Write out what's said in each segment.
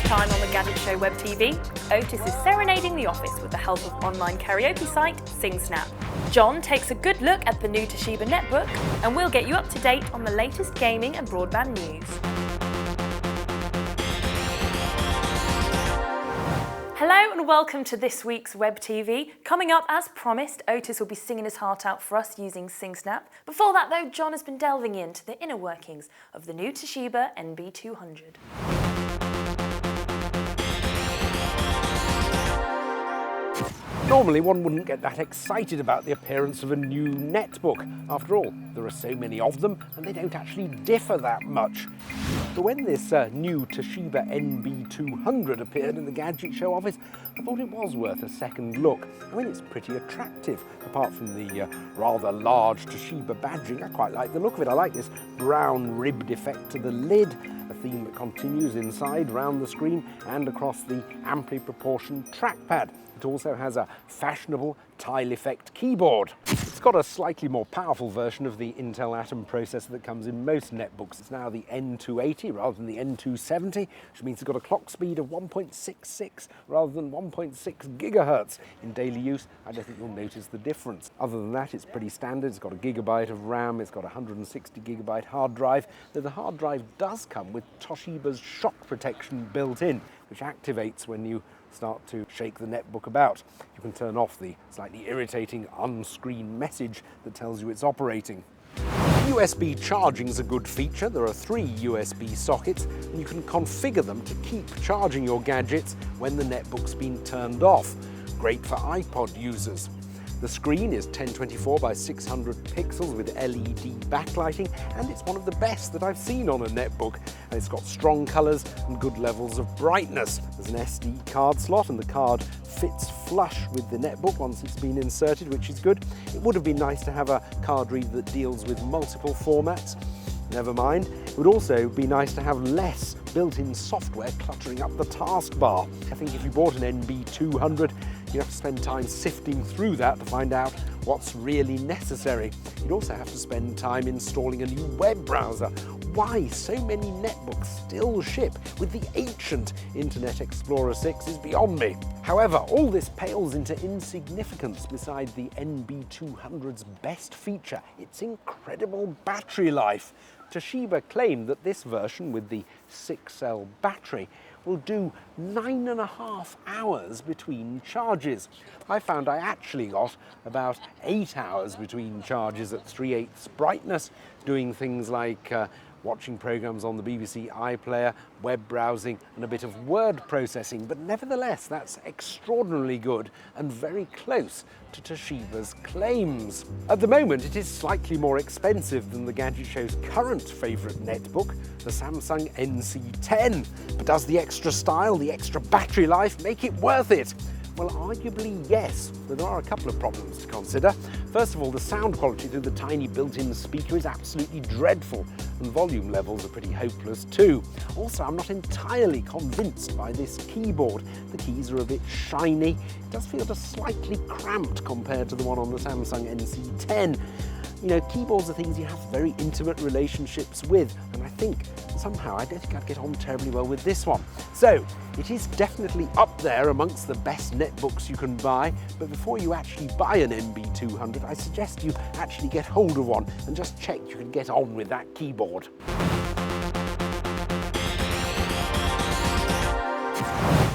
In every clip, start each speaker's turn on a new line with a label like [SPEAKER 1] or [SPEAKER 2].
[SPEAKER 1] time on the Gadget show WebTV, Otis is serenading the office with the help of online karaoke site SingSnap. John takes a good look at the new Toshiba Netbook, and we'll get you up to date on the latest gaming and broadband news. Hello and welcome to this week's WebTV. Coming up, as promised, Otis will be singing his heart out for us using SingSnap. Before that though, John has been delving into the inner workings of the new Toshiba NB200.
[SPEAKER 2] Normally one wouldn't get that excited about the appearance of a new netbook. After all, there are so many of them and they don't actually differ that much. But when this new Toshiba NB200 appeared in the Gadget show office, I thought it was worth a second look. I mean, it's pretty attractive. Apart from the rather large Toshiba badging, I quite like the look of it. I like this brown ribbed effect to the lid, a theme that continues inside, round the screen and across the amply proportioned trackpad. It also has a fashionable tile effect keyboard. It's got a slightly more powerful version of the Intel Atom processor that comes in most netbooks. It's now the N280 rather than the N270, which means it's got a clock speed of 1.66 rather than 1.6 gigahertz. In daily use, I don't think you'll notice the difference. Other than that, it's pretty standard. It's got a gigabyte of RAM, it's got a 160 gigabyte hard drive, though the hard drive does come with Toshiba's shock protection built in, which activates when you start to shake the netbook about. You can turn off the slightly irritating on-screen message that tells you it's operating. USB charging is a good feature. There are 3 USB sockets and you can configure them to keep charging your gadgets when the netbook's been turned off. Great for iPod users. The screen is 1024 by 600 pixels with LED backlighting, and it's one of the best that I've seen on a netbook. And it's got strong colours and good levels of brightness. There's an SD card slot and the card fits flush with the netbook once it's been inserted, which is good. It would have been nice to have a card reader that deals with multiple formats. Never mind. It would also be nice to have less built-in software cluttering up the taskbar. I think if you bought an NB200, you'd have to spend time sifting through that to find out what's really necessary. You'd also have to spend time installing a new web browser. Why so many netbooks still ship with the ancient Internet Explorer 6 is beyond me. However, all this pales into insignificance beside the NB200's best feature, its incredible battery life. Toshiba claimed that this version with the 6-cell battery will do 9.5 hours between charges. I found I actually got about 8 hours between charges at 3/8 brightness, doing things like watching programs on the BBC iPlayer, web browsing and a bit of word processing, but nevertheless that's extraordinarily good and very close to Toshiba's claims. At the moment it is slightly more expensive than the Gadget Show's current favourite netbook, the Samsung NC10. But does the extra style, the extra battery life make it worth it? Well, arguably yes, but there are a couple of problems to consider. First of all, the sound quality through the tiny built-in speaker is absolutely dreadful, and volume levels are pretty hopeless too. Also, I'm not entirely convinced by this keyboard. The keys are a bit shiny. It does feel just slightly cramped compared to the one on the Samsung NC10. You know, keyboards are things you have very intimate relationships with, and I think somehow I don't think I'd get on terribly well with this one. So, it is definitely up there amongst the best netbooks you can buy, but before you actually buy an NB200, I suggest you actually get hold of one and just check you can get on with that keyboard.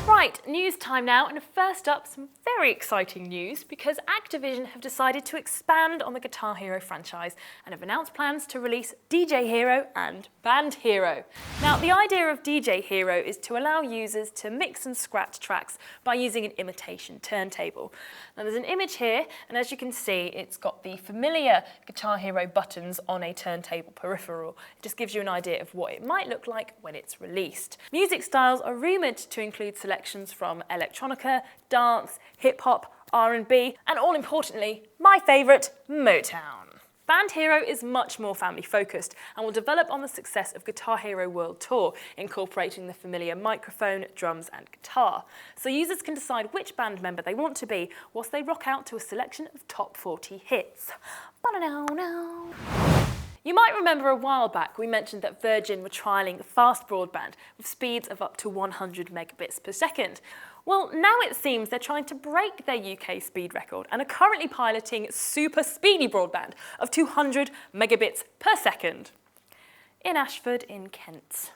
[SPEAKER 1] Right, news time now, and first up, some very exciting news because Activision have decided to expand on the Guitar Hero franchise and have announced plans to release DJ Hero and Band Hero. Now, the idea of DJ Hero is to allow users to mix and scratch tracks by using an imitation turntable. Now, there's an image here, and as you can see, it's got the familiar Guitar Hero buttons on a turntable peripheral. It just gives you an idea of what it might look like when it's released. Music styles are rumoured to include selections from electronica, dance, hip-hop, R&B, and all importantly, my favourite, Motown. Band Hero is much more family-focused and will develop on the success of Guitar Hero World Tour, incorporating the familiar microphone, drums and guitar. So users can decide which band member they want to be whilst they rock out to a selection of top 40 hits. Ba-da-now-now. You might remember a while back we mentioned that Virgin were trialling fast broadband with speeds of up to 100 megabits per second. Well, now it seems they're trying to break their UK speed record and are currently piloting super speedy broadband of 200 megabits per second in Ashford in Kent.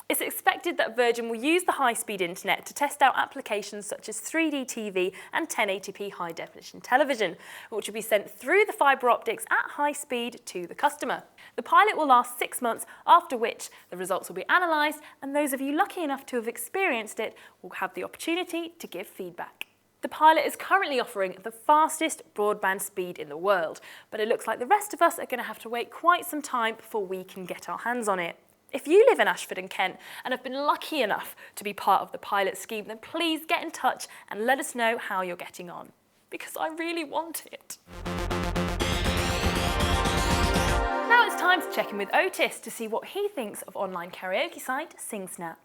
[SPEAKER 1] It's expected that Virgin will use the high-speed internet to test out applications such as 3D TV and 1080p high-definition television, which will be sent through the fibre optics at high speed to the customer. The pilot will last 6 months, after which the results will be analysed, and those of you lucky enough to have experienced it will have the opportunity to give feedback. The pilot is currently offering the fastest broadband speed in the world, but it looks like the rest of us are going to have to wait quite some time before we can get our hands on it. If you live in Ashford and Kent and have been lucky enough to be part of the pilot scheme, then please get in touch and let us know how you're getting on, because I really want it. Now it's time to check in with Otis to see what he thinks of online karaoke site SingSnap.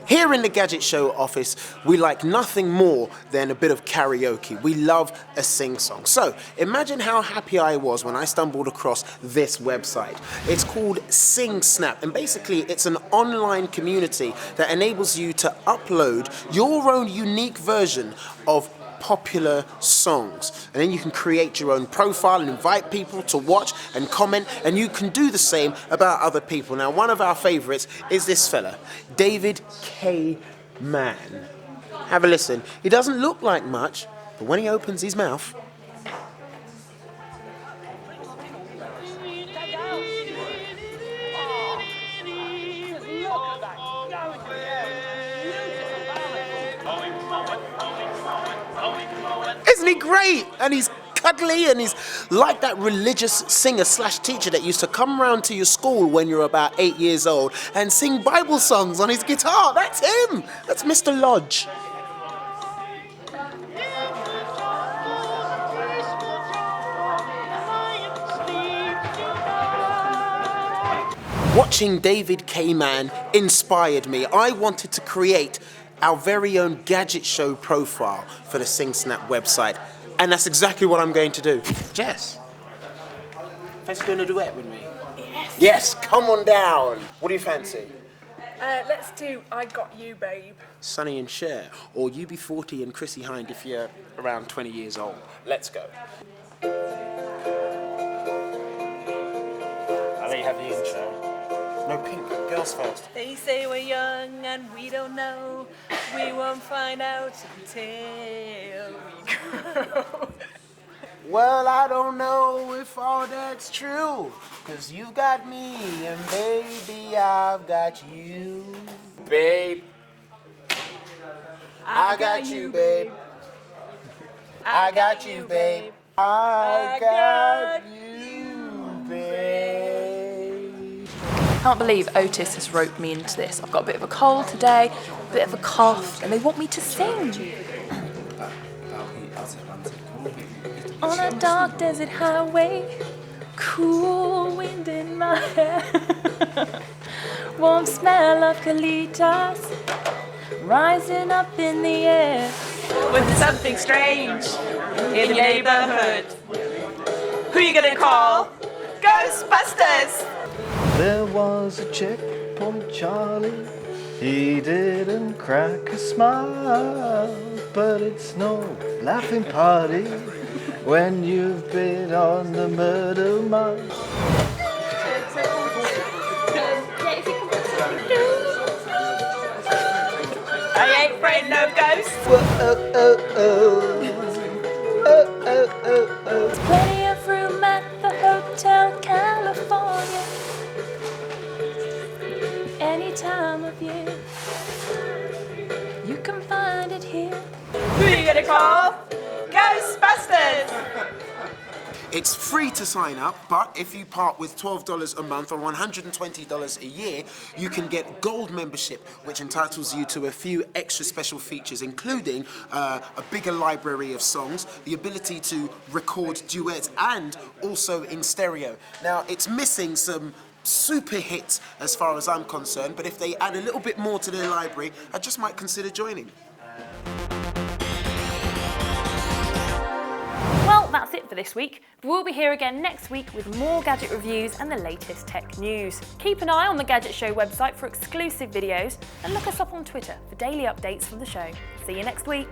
[SPEAKER 3] Here in the Gadget Show office, we like nothing more than a bit of karaoke. We love a sing-song. So imagine how happy I was when I stumbled across this website. It's called SingSnap, and basically it's an online community that enables you to upload your own unique version of popular songs, and then you can create your own profile and invite people to watch and comment, and you can do the same about other people. Now, one of our favorites is this fella, David K. Mann. Have a listen. He doesn't look like much, but when he opens his mouth, isn't he great? And he's cuddly, and he's like that religious singer/teacher that used to come round to your school when you're about 8 years old and sing Bible songs on his guitar. That's him. That's Mr. Lodge. Watching David K. Mann inspired me. I wanted to create our very own Gadget Show profile for the SingSnap website. And that's exactly what I'm going to do. Jess, fancy doing a duet with me?
[SPEAKER 4] Yes.
[SPEAKER 3] Yes, come on down. What do you fancy?
[SPEAKER 4] Let's do I Got You, Babe.
[SPEAKER 3] Sonny and Cher, or UB40 and Chrissy Hind if you're around 20 years old. Let's go. I'll let you have the intro. No, pink. Girls first.
[SPEAKER 4] They say we're young and we don't know. We won't find out until we grow.
[SPEAKER 3] Well, I don't know if all that's true, 'cause you've got me and baby, I've got you. Babe, I got you, babe. I got you, babe. I got you, babe.
[SPEAKER 1] Can't believe Otis has roped me into this. I've got a bit of a cold today, a bit of a cough, and they want me to sing. On a dark desert highway, cool wind in my hair, warm smell of colitas rising up in the air.
[SPEAKER 4] When there's something strange in the neighborhood, who you gonna call? Ghostbusters!
[SPEAKER 5] There was a checkpoint Charlie, he didn't crack a smile, but it's no laughing party when you've been on the murder mile.
[SPEAKER 4] I ain't afraid no ghosts.
[SPEAKER 1] There's plenty of room at the Hotel California, any time of year. You can find it here.
[SPEAKER 4] Who you gonna call? Ghostbusters!
[SPEAKER 3] It's free to sign up, but if you part with $12 a month or $120 a year, you can get gold membership, which entitles you to a few extra special features, including a bigger library of songs, the ability to record duets, and also in stereo. Now, it's missing some super hits as far as I'm concerned, but if they add a little bit more to their library, I just might consider joining.
[SPEAKER 1] for this week, but we'll be here again next week with more gadget reviews and the latest tech news. Keep an eye on the Gadget Show website for exclusive videos and look us up on Twitter for daily updates from the show. See you next week.